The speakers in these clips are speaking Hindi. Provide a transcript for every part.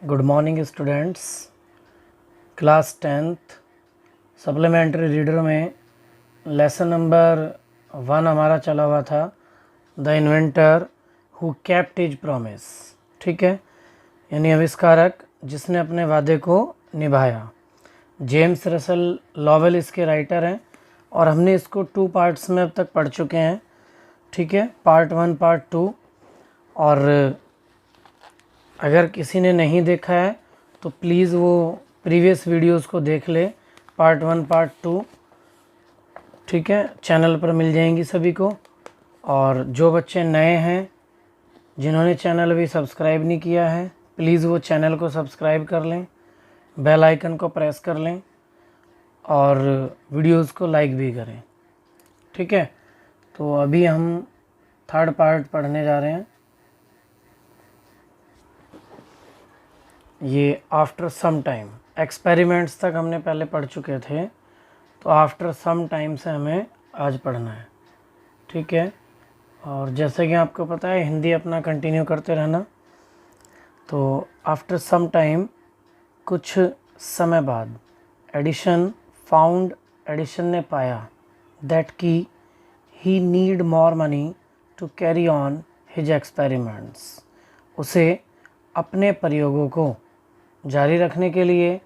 Good morning students. Class 10th supplementary reader में लेसन नंबर 1 हमारा चला हुआ था, the inventor who kept his promise. ठीक है, यानी आविष्कारक जिसने अपने वादे को निभाया। जेम्स रसल लॉवेल इसके राइटर हैं और हमने इसको 2 पार्ट्स में अब तक पढ़ चुके हैं। ठीक है, पार्ट 1 पार्ट 2। और अगर किसी ने नहीं देखा है तो प्लीज़ वो प्रीवियस वीडियोस को देख ले, पार्ट 1 पार्ट 2। ठीक है, चैनल पर मिल जाएंगी सभी को। और जो बच्चे नए हैं जिन्होंने चैनल अभी सब्सक्राइब नहीं किया है, प्लीज़ वो चैनल को सब्सक्राइब कर लें, बेल आइकन को प्रेस कर लें और वीडियोस को लाइक भी करें। ठीक है, तो अभी हम 3rd पार्ट पढ़ने जा रहे हैं। ये आफ्टर सम टाइम, एक्सपेरिमेंट्स तक हमने पहले पढ़ चुके थे, तो आफ्टर सम टाइम से हमें आज पढ़ना है। ठीक है, और जैसे कि आपको पता है हिंदी अपना कंटिन्यू करते रहना। तो आफ्टर सम टाइम, कुछ समय बाद, एडिशन ने पाया दैट कि he need more money to carry on his experiments. उसे अपने प्रयोगों को जारी रखने के लिए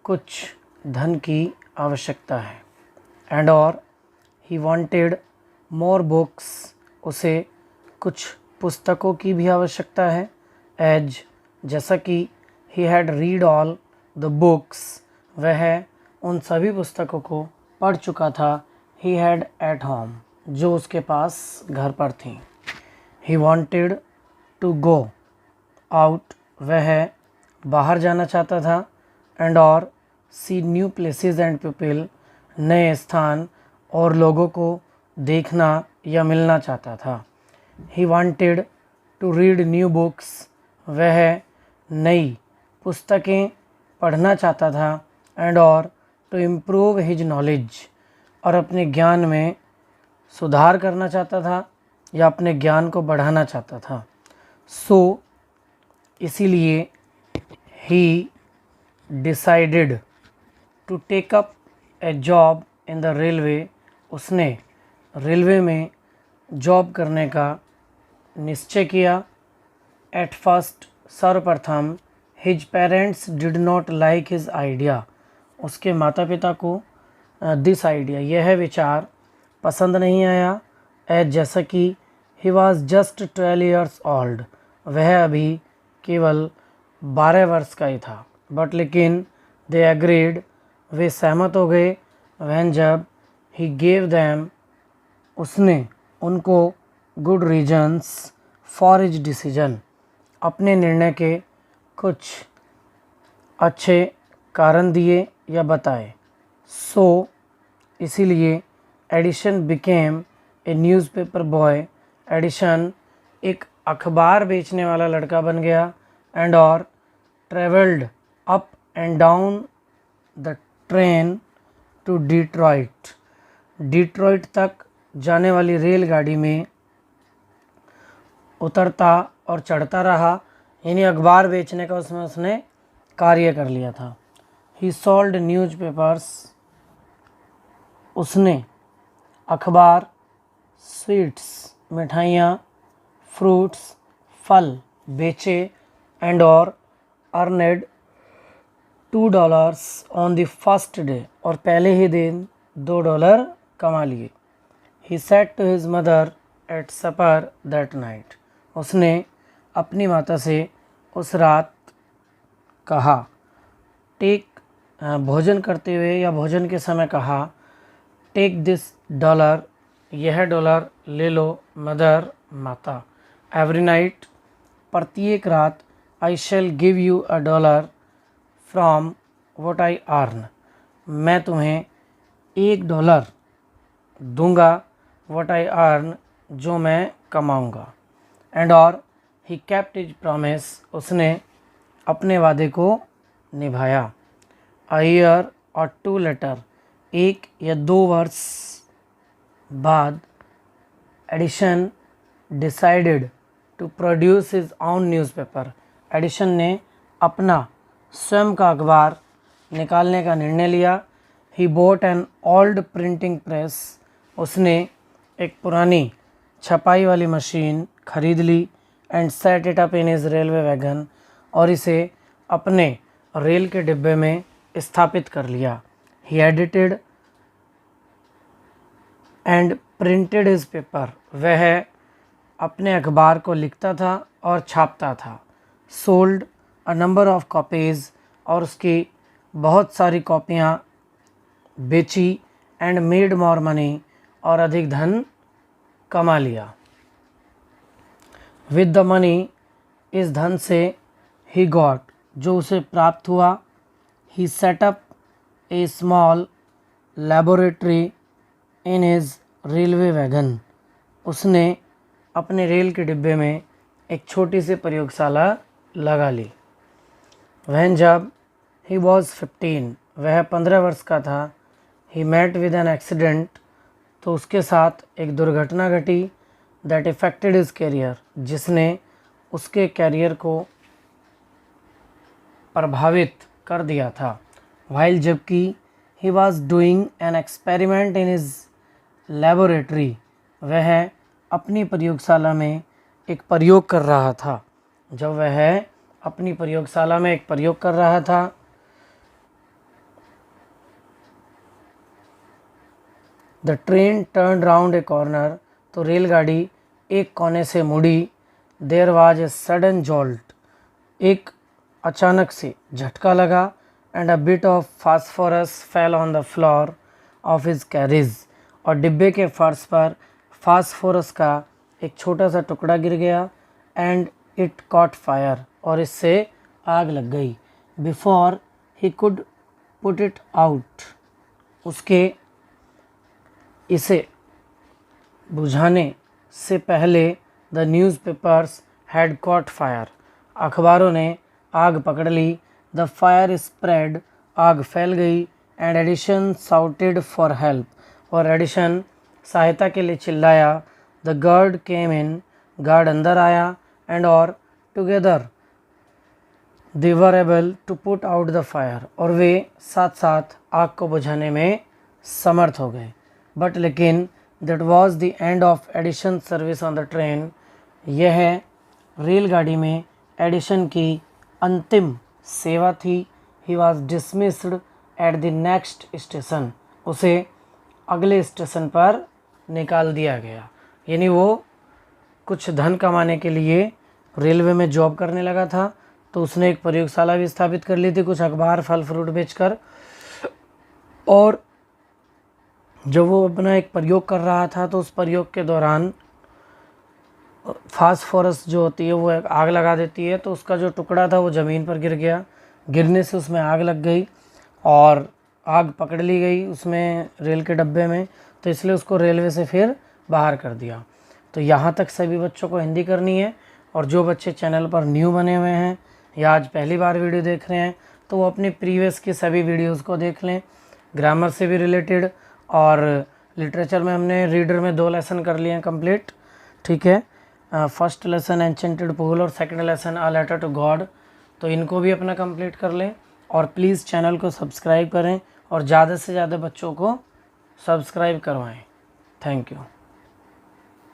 कुछ धन की आवश्यकता है। एंड और ही वांटेड मोर बुक्स, उसे कुछ पुस्तकों की भी आवश्यकता है। एज, जैसा कि he had read all the books, वह उन सभी पुस्तकों को पढ़ चुका था। ही हैड एट होम, जो उसके पास घर पर थी। He wanted to go out, वह बाहर जाना चाहता था। एंड और see new places and people, नए स्थान और लोगों को देखना या मिलना चाहता था। He wanted to read new books, वह नई पुस्तकें पढ़ना चाहता था। एंड और टू इम्प्रूव हिज नॉलेज, और अपने ज्ञान में सुधार करना चाहता था या अपने ज्ञान को बढ़ाना चाहता था। सो इसीलिए he decided to take up a job in the railway, उसने रेलवे में जॉब करने का निश्चय किया। एट फर्स्ट, सर्वप्रथम, his parents did not like his idea, उसके माता पिता को दिस आइडिया, यह विचार पसंद नहीं आया। एज, जैसा कि he was just 12 years old, वह अभी केवल 12 वर्ष का ही था। बट लेकिन दे एग्रीड, वे सहमत हो गए। वैन, जब, ही गेव दैम, उसने उनको good reasons for his decision, अपने निर्णय के कुछ अच्छे कारण दिए या बताए। सो इसीलिए Edison became a newspaper boy, Edison एक अखबार बेचने वाला लड़का बन गया। एंड और travelled up and down the train to Detroit, Detroit तक जाने वाली रेलगाड़ी में उतरता और चढ़ता रहा, यानी अखबार बेचने का उसमें उसने कार्य कर लिया था। ही सोल्ड न्यूज़पेपर्स, उसने अखबार, स्वीट्स, मिठाइयाँ, फ्रूट्स, फल बेचे। एंड और earned $2 on the first day, और पहले ही दिन $2 कमा लिए। He said to his mother at supper that night, उसने अपनी माता से उस रात कहा, टेक, भोजन करते हुए या भोजन के समय कहा, टेक दिस $, यह $, ले लो मदर, माता। एवरी नाइट, प्रत्येक रात, I shall give you $1 from what I earn, मैं तुम्हें $1 दूंगा, वॉट आई अर्न, जो मैं कमाऊंगा। एंड और ही केप्ट हिज प्रॉमिस, उसने अपने वादे को निभाया। अ ईयर और 2 लेटर, 1 या 2 वर्ष बाद, Edison decided to produce his own newspaper, Edison ने अपना स्वयं का अखबार निकालने का निर्णय लिया। He bought an old printing press, उसने एक पुरानी छपाई वाली मशीन खरीद ली। And set it up in his railway wagon, और इसे अपने रेल के डिब्बे में स्थापित कर लिया। He edited and printed his paper, वह अपने अखबार को लिखता था और छापता था। Sold a number of copies, और उसकी बहुत सारी कॉपियाँ बेची। एंड मेड मोर मनी, और अधिक धन कमा लिया। विद द मनी, इस धन से, ही गॉट, जो उसे प्राप्त हुआ, he set up a small laboratory in his railway wagon, उसने अपने रेल के डिब्बे में एक छोटी सी प्रयोगशाला लगा ली। वह जब ही वॉज 15, वह 15 वर्ष का था। He met with an accident, तो उसके साथ एक दुर्घटना घटी। दैट इफेक्टेड हिज कैरियर, जिसने उसके कैरियर को प्रभावित कर दिया था। वाइल, जबकि he was doing an experiment in his laboratory, वह अपनी प्रयोगशाला में एक प्रयोग कर रहा था। जब वह अपनी प्रयोगशाला में एक प्रयोग कर रहा था, the train turn round a corner, तो रेलगाड़ी एक कोने से मुड़ी। There was a sudden jolt, एक अचानक से झटका लगा। And a bit of phosphorus fell on the floor of his carriage, और डिब्बे के फर्श पर फास्फोरस का एक छोटा सा टुकड़ा गिर गया। एंड इट कॉट फायर, और इससे आग लग गई। Before he could put it out, उसके इसे बुझाने से पहले the newspapers had cot fire, अखबारों ने आग पकड़ ली। द फायर स्प्रेड, आग फैल गई। And Edison shouted for help, और एडिशन सहायता के लिए चिल्लाया। The guard came in, guard अंदर आया। एंड और together they were able to put out the fire, और वे साथ साथ आग को बुझाने में समर्थ हो गए। बट लेकिन that was the end of Edison service on the train, यह रेलगाड़ी में एडिशन की अंतिम सेवा थी। He was dismissed at the next station, उसे अगले स्टेशन पर निकाल दिया गया। यानी वो कुछ धन कमाने के लिए रेलवे में जॉब करने लगा था, तो उसने एक प्रयोगशाला भी स्थापित कर ली थी, कुछ अखबार फल फ्रूट बेचकर। और जब वो अपना एक प्रयोग कर रहा था, तो उस प्रयोग के दौरान फास्फोरस जो होती है वो एक आग लगा देती है। तो उसका जो टुकड़ा था वो ज़मीन पर गिर गया। गिरने से उसमें आग लग गई और आग पकड़ ली गई उसमें रेल के डब्बे में, तो इसलिए उसको रेलवे से फिर बाहर कर दिया। तो यहाँ तक सभी बच्चों को हिंदी करनी है। और जो बच्चे चैनल पर न्यू बने हुए हैं या आज पहली बार वीडियो देख रहे हैं, तो वो अपने प्रीवियस की सभी वीडियोज़ को देख लें, ग्रामर से भी रिलेटेड। और लिटरेचर में हमने रीडर में 2 लेसन कर लिए हैं कंप्लीट, ठीक है। फर्स्ट लेसन एंचेंटेड पूल और second lesson a letter to God, तो इनको भी अपना कंप्लीट कर लें। और प्लीज़ चैनल को सब्सक्राइब करें और ज़्यादा से ज़्यादा बच्चों को सब्सक्राइब करवाएं। Thank you.